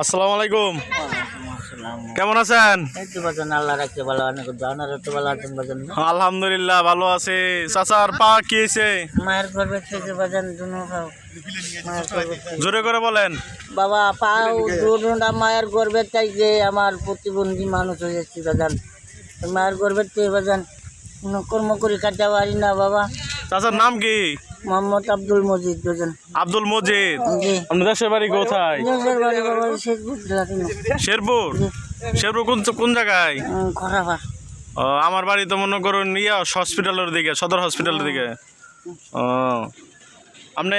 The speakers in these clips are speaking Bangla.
আসসালামু আলাইকুম। কেমন আছেন? আলহামদুলিল্লাহ ভালো আছি। চাচার পা কি হয়েছে? মায়ের গর্ভে থেকে বাজান জোরে করে বলেন। বাবা পাও দুটা মায়ের গর্ভের থেকে আমার প্রতিবন্ধী মানুষ হয়েছি বাজান। মায়ের গর্ভের থেকে বাজান কোনো কর্ম করে কাটতে পারি না বাবা। চাচার নাম কি? মোহাম্মদ আব্দুল মজিদ বাজান। আব্দুল মজিদ। জি আপনার দেশের বাড়ি কোথায়? দেশের বাড়ি বাবা শেরপুর জেলাতে। শেরপুর। শেরপুর কোন জায়গায়? খরাফা। ও, আমার বাড়ি তো মনে করুন হসপিটালের দিকে, সদর হসপিটালের দিকে। ও, আপনি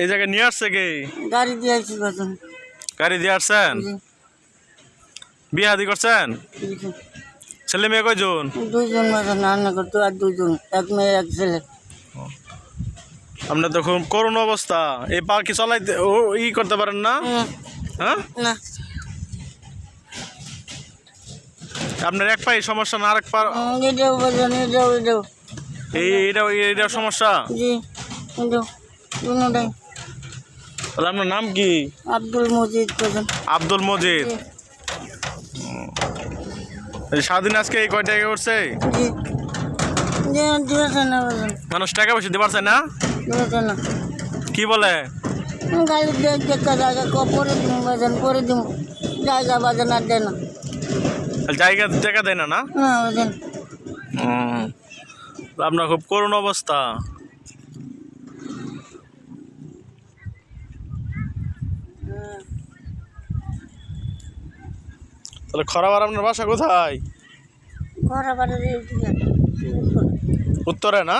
এই জায়গায় নিয়ে আসছে কি? গাড়ি দিয়ে আসছি বাজান। গাড়ি দিয়ে আসছেন? বিয়ে হাদি করছেন? ছেলে মেয়ে কয়জন? দুইজন বাজান, রান্না করতো আর দুইজন, এক মেয়ে এক ছেলে। আপনার তো খুব করুণ অবস্থা। এই পা কি চলাইতে করতে পারেন না? হ্যাঁ, না আপনার এক পায়ে সমস্যা না, আরেক পা এটাও বাজান, এটাও এইটা সমস্যা। জি এটাও দুটাই। তাহলে আপনার নাম কি? আব্দুল মজিদ বাজান। আব্দুল মজিদ। সারাদিন আজকে এই কয় টাকা করছে? জি জি দিয়েছে না বাজান, মানুষ টাকা পয়সা দিতে পারছে না? দিয়েছে না। কি বলে? গাড়ি দেখা জায়গা পরে দিব বাজান, পরে দিব জায়গা বাজান আর দেয় না। জায়গা টাকা দেয় না? না না বাজান। আপনার খুব করুণ অবস্থা। তাহলে খরাবার আপনার বাসা কোথায়? খরাবাড়ির এইদিকে উত্তরে না?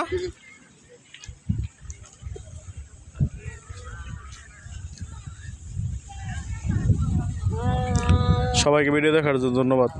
সবাইকে ভিডিও দেখার জন্য ধন্যবাদ।